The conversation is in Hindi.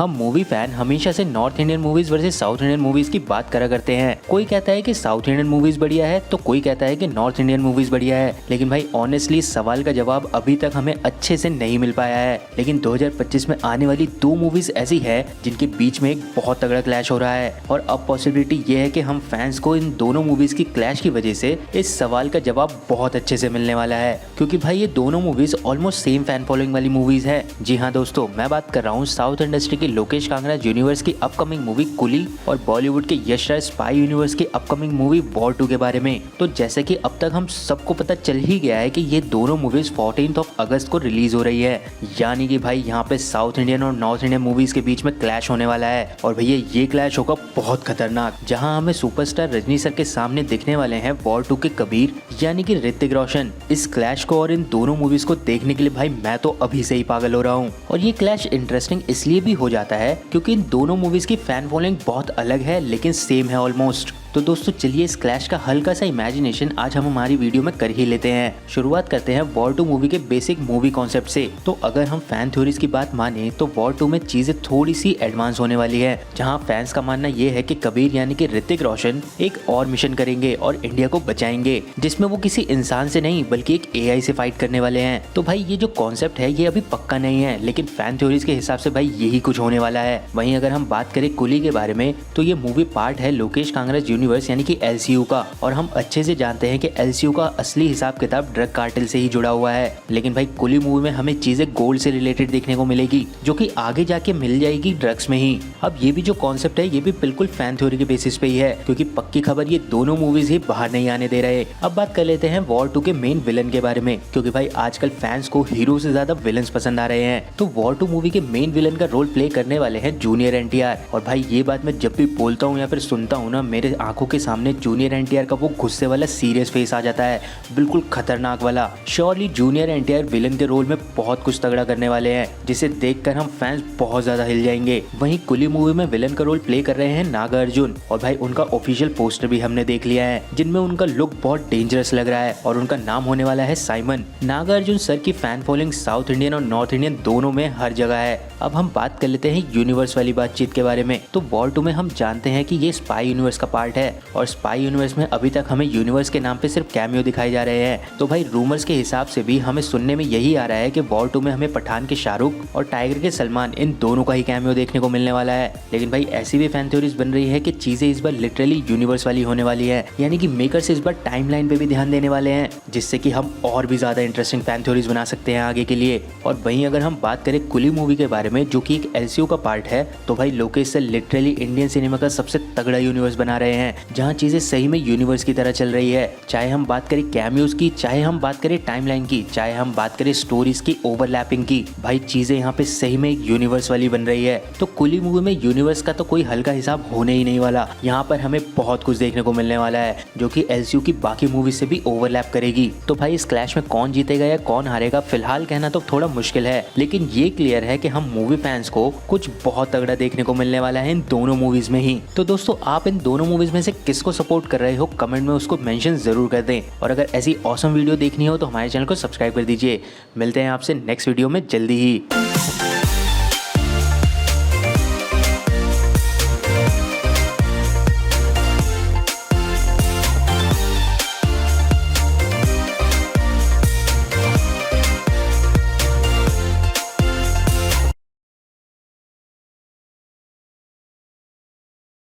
हम मूवी फैन हमेशा से north Indian movies versus south Indian movies की बात करा करते हैं। कोई कहता है कि साउथ इंडियन मूवीज बढ़िया है तो कोई कहता है कि नॉर्थ इंडियन मूवीज बढ़िया है। लेकिन भाई ऑनेस्टली इस सवाल का जवाब अभी तक हमें अच्छे से नहीं मिल पाया है। लेकिन 2025 में आने वाली दो मूवीज ऐसी है जिनके बीच में एक बहुत तगड़ा क्लैश हो रहा है और अब पॉसिबिलिटी ये है कि हम फैंस को इन दोनों मूवीज की क्लैश की वजह से इस सवाल का जवाब बहुत अच्छे से मिलने वाला है, क्योंकि भाई ये दोनों movies almost same fan following वाली मूवीज है। जी हाँ दोस्तों, मैं बात कर रहा हूँ साउथ इंडस्ट्री की लोकेश कांगराज यूनिवर्स की अपकमिंग मूवी कुली और बॉलीवुड के यश राज स्पाई यूनिवर्स की अपकमिंग मूवी वॉर 2 के बारे में। तो जैसे कि अब तक हम सबको पता चल ही गया है कि ये दोनों मूवीज 14 अगस्त को रिलीज हो रही है, यानी कि भाई यहाँ पे साउथ इंडियन और नॉर्थ इंडियन मूवीज के बीच में क्लैश होने वाला है। और भैया ये क्लैश होगा बहुत खतरनाक, जहाँ हमें सुपरस्टार रजनी सर के सामने दिखने वाले हैं वॉर 2 के कबीर यानी कि ऋतिक रोशन। इस क्लैश को और इन दोनों मूवीज को देखने के लिए भाई मैं तो अभी से ही पागल हो रहा हूँ। और ये क्लैश इंटरेस्टिंग इसलिए भी हो जाता है क्योंकि इन दोनों मूवीज की फैन फॉलोइंग बहुत अलग है लेकिन सेम है ऑलमोस्ट। तो दोस्तों चलिए इस क्लैश का हल्का सा इमेजिनेशन आज हम हमारी वीडियो में कर ही लेते हैं। शुरुआत करते हैं वॉर 2 मूवी के बेसिक मूवी कॉन्सेप्ट से। तो अगर हम फैन थ्योरीज की बात माने तो वॉर 2 में चीजें थोड़ी सी एडवांस होने वाली है, जहां फैंस का मानना यह है कि कबीर यानी कि ऋतिक रोशन एक और मिशन करेंगे और इंडिया को बचाएंगे, जिसमें वो किसी इंसान से नहीं बल्कि एक एआई से फाइट करने वाले हैं। तो भाई ये जो कॉन्सेप्ट है ये अभी पक्का नहीं है, लेकिन फैन थ्योरीज के हिसाब से भाई यही कुछ होने वाला है। वहीं अगर हम बात करें कुली के बारे में तो ये मूवी पार्ट है लोकेश कांगराज यूनिवर्स यानी कि एलसीयू का, और हम अच्छे से जानते हैं कि एलसीयू का असली हिसाब किताब ड्रग कार्टेल से ही जुड़ा हुआ है। लेकिन भाई कुली मूवी में हमें चीजें गोल्ड से रिलेटेड देखने को मिलेगी, जो कि आगे जाके मिल जाएगी ड्रग्स में ही। अब ये भी जो कॉन्सेप्ट है ये भी बिल्कुल फैन थ्योरी के बेसिस पे ही है, क्योंकि पक्की खबर ये दोनों मूवीज ही बाहर नहीं आने दे रहे। अब बात कर लेते हैं वॉर 2 के मेन विलन के बारे में, क्योंकि भाई आजकल फैंस को हीरो से ज्यादा विलन्स पसंद आ रहे हैं। तो वॉर 2 मूवी के मेन विलन का रोल प्ले करने वाले हैं जूनियर एनटीआर। और भाई ये बात मैं जब भी बोलता हूँ या फिर सुनता हूँ ना, मेरे आंखों के सामने जूनियर एनटीआर का वो गुस्से वाला सीरियस फेस आ जाता है, बिल्कुल खतरनाक वाला। श्योरली जूनियर एनटीआर विलन के रोल में बहुत कुछ तगड़ा करने वाले हैं, जिसे देखकर हम फैंस बहुत ज्यादा हिल जाएंगे। वहीं कुली मूवी में विलन का रोल प्ले कर रहे हैं नागा अर्जुन, और भाई उनका ऑफिशियल पोस्टर भी हमने देख लिया है, जिनमें उनका लुक बहुत डेंजरस लग रहा है और उनका नाम होने वाला है साइमन। नागा अर्जुन सर की फैन फॉलोइंग साउथ इंडियन और नॉर्थ इंडियन दोनों में हर जगह है। अब हम बात कर लेते हैं यूनिवर्स वाली बातचीत के बारे में। तो वॉर 2 में हम जानते हैं कि ये स्पाई यूनिवर्स का पार्ट है, और स्पाई यूनिवर्स में अभी तक हमें यूनिवर्स के नाम पे सिर्फ कैमियो दिखाए जा रहे हैं। तो भाई रूमर्स के हिसाब से भी हमें सुनने में यही आ रहा है कि वॉर 2 में हमें पठान के शाहरुख और टाइगर के सलमान इन दोनों का ही कैमियो देखने को मिलने वाला है। लेकिन भाई ऐसी भी फैन थ्योरीज बन रही है कि चीजें इस बार लिटरली यूनिवर्स वाली होने वाली है, यानी कि मेकर्स इस बार टाइमलाइन पे भी ध्यान देने वाले हैं, जिससे कि हम और भी ज्यादा इंटरेस्टिंग फैन थ्योरीज बना सकते हैं आगे के लिए। और वहीं अगर हम बात करें कुली मूवी के बारे में, जो कि एक एलसीयू का पार्ट है, तो भाई Lokesh sir literally Indian cinema का सबसे तगड़ा यूनिवर्स बना रहे हैं, जहाँ चीजें सही में यूनिवर्स की तरह चल रही है। चाहे हम बात करें कैमियोज की, चाहे हम बात करें टाइमलाइन की, चाहे हम बात करें स्टोरीज की ओवरलैपिंग की, भाई चीजें यहाँ पे सही में एक यूनिवर्स वाली बन रही है। तो कुली मूवी में यूनिवर्स का तो कोई हल्का हिसाब होने ही नहीं वाला। यहाँ पर हमें बहुत कुछ देखने को मिलने वाला है, जो कि एलसीयू की बाकी मूवी से भी ओवरलैप करेगी। तो भाई इस क्लैश में कौन जीतेगा या कौन हारेगा फिलहाल कहना तो थोड़ा मुश्किल है, लेकिन ये क्लियर है कि हम मूवी फैंस को कुछ बहुत तगड़ा देखने को मिलने वाला है इन दोनों मूवीज में ही। तो दोस्तों आप इन दोनों मूवीज में से किसको सपोर्ट कर रहे हो कमेंट में उसको मेंशन जरूर कर दें, और अगर ऐसी ऑसम वीडियो देखनी हो तो हमारे चैनल को सब्सक्राइब कर दीजिए। मिलते हैं आपसे नेक्स्ट वीडियो में जल्दी ही।